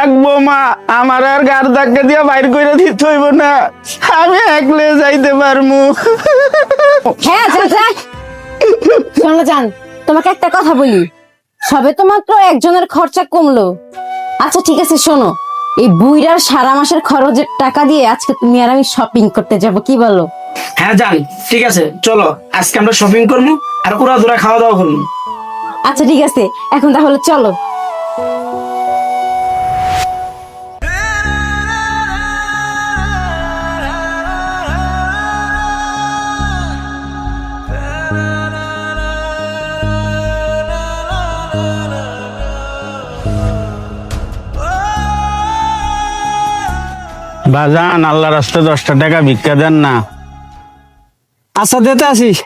থাকবো মা, আমার আর গার ধাক্কা দিয়া বাইর করে দিতে হইব না, আমি একলে যাইতে পারমু। হ্যাঁ যা যা। শোনো জান, তোমাকে একটা কথা বলি, সবে তো মাত্র একজনের খরচা কমলো। আচ্ছা ঠিক আছে শোনো, এই বুইড়ার সারা মাসের খরচের টাকা দিয়ে আজকে তুমি আর আমি শপিং করতে যাব, কি বলো? হ্যাঁ জান, ঠিক আছে, চলো আজকে আমরা শপিং করবো আর উড়াধুরা খাওয়া দাওয়া করবো। আচ্ছা ঠিক আছে, এখন তাহলে চলো। বাজান, আল্লাহ রাস্তায় 10টা টাকা ভিক্ষা দেন না। আচ্ছা দিতে আসিস।